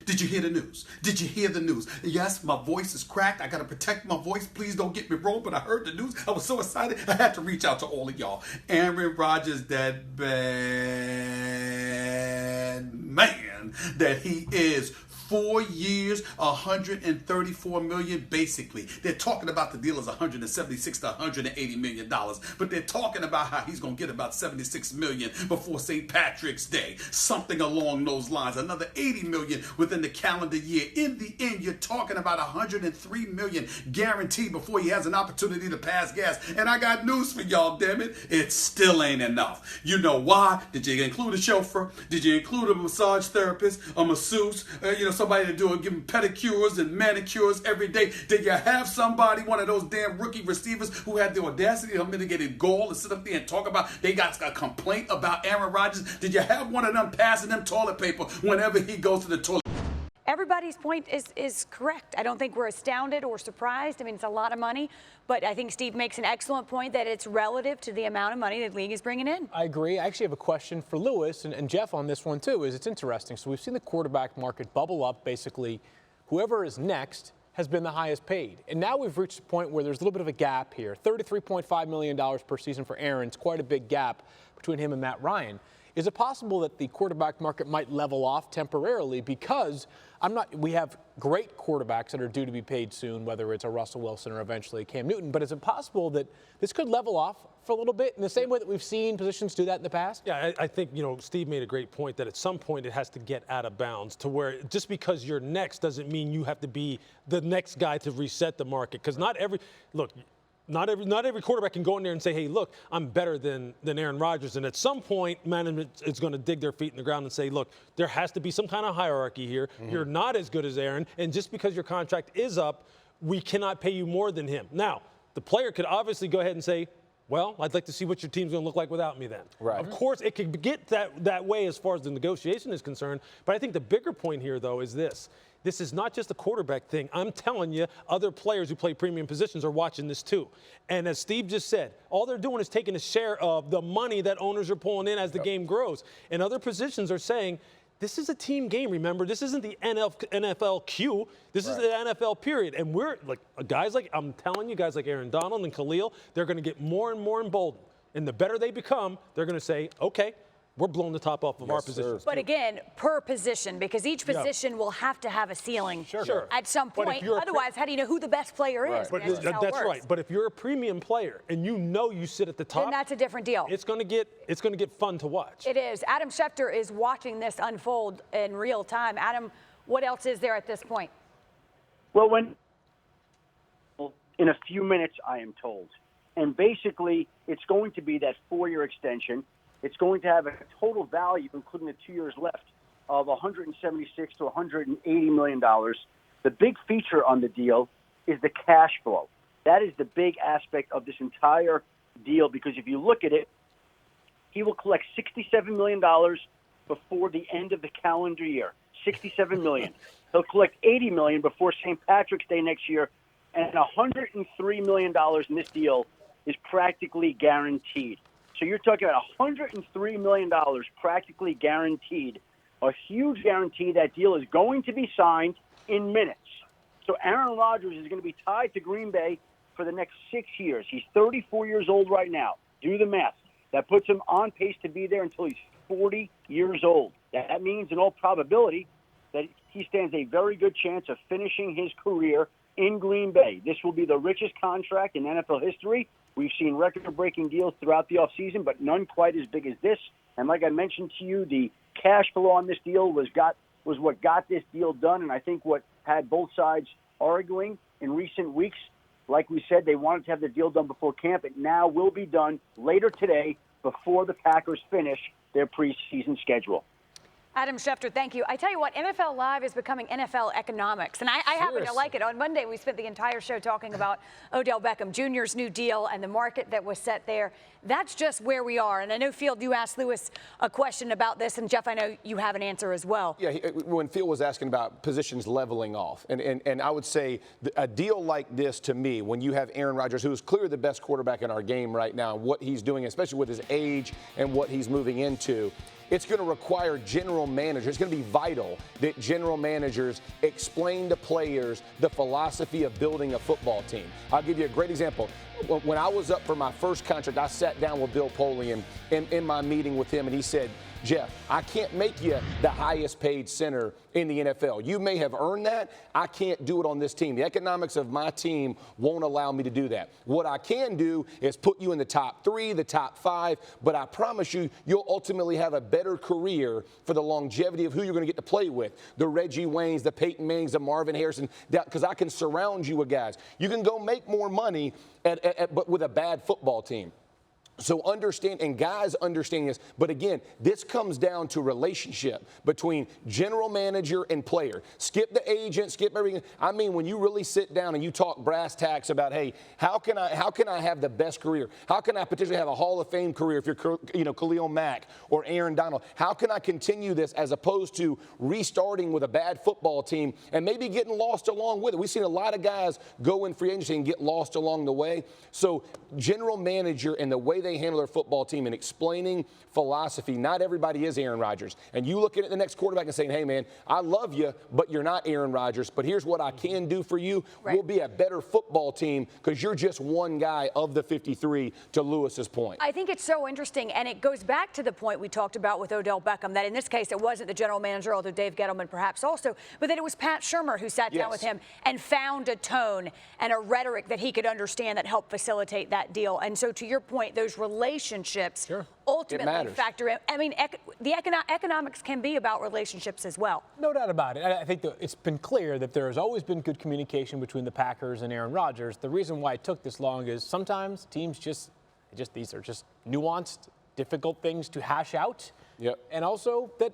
Did you hear the news? Did you hear the news? Yes, my voice is cracked. I got to protect my voice. Please don't get me wrong, but I heard the news. I was so excited. I had to reach out to all of y'all. Aaron Rodgers, that bad man that he is. 4 years, $134 million, basically. They're talking about the deal as $176 to $180 million, but they're talking about how he's going to get about $76 million before St. Patrick's Day. Something along those lines. Another $80 million within the calendar year. In the end, you're talking about $103 million guaranteed before he has an opportunity to pass gas. And I got news for y'all, damn it. It still ain't enough. You know why? Did you include a chauffeur? Did you include a massage therapist, a masseuse, somebody to do it, give them pedicures and manicures every day? Did you have somebody, one of those damn rookie receivers who had the audacity of mitigated goal to sit up there and talk about they got a complaint about Aaron Rodgers? Did you have one of them passing them toilet paper whenever he goes to the toilet? Everybody's point is correct. I don't think we're astounded or surprised. I mean, it's a lot of money, but I think Steve makes an excellent point that it's relative to the amount of money the league is bringing in. I agree. I actually have a question for Lewis and Jeff on this one, too. It's interesting. So we've seen the quarterback market bubble up. Basically, whoever is next has been the highest paid. And now we've reached a point where there's a little bit of a gap here. $33.5 million per season for Aaron. It's quite a big gap between him and Matt Ryan. Is it possible that the quarterback market might level off temporarily because we have great quarterbacks that are due to be paid soon, whether it's a Russell Wilson or eventually Cam Newton, but is it possible that this could level off for a little bit in the same way that we've seen positions do that in the past? Yeah, I think, Steve made a great point that at some point it has to get out of bounds to where just because you're next doesn't mean you have to be the next guy to reset the market. Because not every quarterback can go in there and say, hey, look, I'm better than Aaron Rodgers. And at some point, management is going to dig their feet in the ground and say, look, there has to be some kind of hierarchy here. Mm-hmm. You're not as good as Aaron. And just because your contract is up, we cannot pay you more than him. Now, the player could obviously go ahead and say, well, I'd like to see what your team's going to look like without me then. Right. Of course, it could get that way as far as the negotiation is concerned. But I think the bigger point here, though, is this. This is not just a quarterback thing. I'm telling you, other players who play premium positions are watching this too. And as Steve just said, all they're doing is taking a share of the money that owners are pulling in as the game grows. And other positions are saying, this is a team game, remember? This isn't the NFL Q. This is the NFL period. And we're like guys like, I'm telling you, guys like Aaron Donald and Khalil, they're going to get more and more emboldened. And the better they become, they're going to say, okay, we're blowing the top off of our positions. But again, per position, because each position will have to have a ceiling at some point. Otherwise, how do you know who the best player is? But that's right. But if you're a premium player and you sit at the top, then that's a different deal. It's going to get fun to watch. It is. Adam Schefter is watching this unfold in real time. Adam, what else is there at this point? Well, in a few minutes, I am told. And basically, it's going to be that 4-year extension. It's going to have a total value, including the 2 years left, of $176 to $180 million. The big feature on the deal is the cash flow. That is the big aspect of this entire deal because if you look at it, he will collect $67 million before the end of the calendar year. $67 million. He'll collect $80 million before St. Patrick's Day next year, and $103 million in this deal is practically guaranteed. So you're talking about $103 million practically guaranteed, a huge guarantee. That deal is going to be signed in minutes. So Aaron Rodgers is going to be tied to Green Bay for the next 6 years. He's 34 years old right now. Do the math. That puts him on pace to be there until he's 40 years old. That means, in all probability, that he stands a very good chance of finishing his career in Green Bay. This will be the richest contract in NFL history. We've seen record-breaking deals throughout the offseason, but none quite as big as this. And like I mentioned to you, the cash flow on this deal was what got this deal done, and I think what had both sides arguing in recent weeks. Like we said, they wanted to have the deal done before camp. It now will be done later today before the Packers finish their preseason schedule. Adam Schefter, thank you. I tell you what, NFL Live is becoming NFL economics, and I happen to like it. On Monday, we spent the entire show talking about Odell Beckham Jr.'s new deal and the market that was set there. That's just where we are. And I know, Field, you asked Lewis a question about this, and Jeff, I know you have an answer as well. Yeah, when Field was asking about positions leveling off, and I would say a deal like this, to me, when you have Aaron Rodgers, who is clearly the best quarterback in our game right now, what he's doing, especially with his age and what he's moving into, it's going to require general managers. It's going to be vital that general managers explain to players the philosophy of building a football team. I'll give you a great example. When I was up for my first contract, I sat down with Bill Polian in my meeting with him, and he said, Jeff, I can't make you the highest paid center in the NFL. You may have earned that. I can't do it on this team. The economics of my team won't allow me to do that. What I can do is put you in the top 3, the top 5, but I promise you, you'll ultimately have a better career for the longevity of who you're going to get to play with. The Reggie Waynes, the Peyton Mannings, the Marvin Harrison, because I can surround you with guys. You can go make more money but with a bad football team. So understand, and guys understanding this, but again, this comes down to relationship between general manager and player. Skip the agent, skip everything. I mean, when you really sit down and you talk brass tacks about, hey, how can I have the best career? How can I potentially have a Hall of Fame career if you're, Khalil Mack or Aaron Donald? How can I continue this as opposed to restarting with a bad football team and maybe getting lost along with it? We've seen a lot of guys go in free agency and get lost along the way. So general manager and the way they handle their football team and explaining philosophy. Not everybody is Aaron Rodgers. And you look at the next quarterback and saying, hey, man, I love you, but you're not Aaron Rodgers. But here's what I can do for you. Right. We'll be a better football team because you're just one guy of the 53, to Lewis's point. I think it's so interesting, and it goes back to the point we talked about with Odell Beckham, that in this case it wasn't the general manager, although Dave Gettleman perhaps also, but that it was Pat Shurmur who sat down with him and found a tone and a rhetoric that he could understand that helped facilitate that deal. And so to your point, those relationships ultimately factor in. I mean, the economics can be about relationships as well. No doubt about it. I think it's been clear that there has always been good communication between the Packers and Aaron Rodgers. The reason why it took this long is sometimes teams these are just nuanced, difficult things to hash out. Yep. And also that,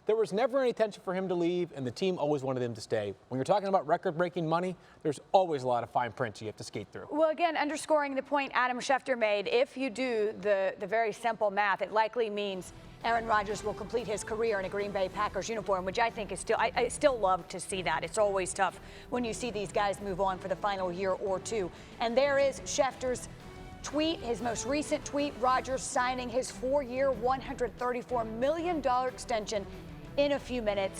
there was never any intention for him to leave, and the team always wanted him to stay. When you're talking about record-breaking money, there's always a lot of fine print you have to skate through. Well, again, underscoring the point Adam Schefter made, if you do the very simple math, it likely means Aaron Rodgers will complete his career in a Green Bay Packers uniform, which I think is I still love to see that. It's always tough when you see these guys move on for the final year or two. And there is Schefter's tweet, his most recent tweet, Rodgers signing his 4-year, $134 million extension in a few minutes.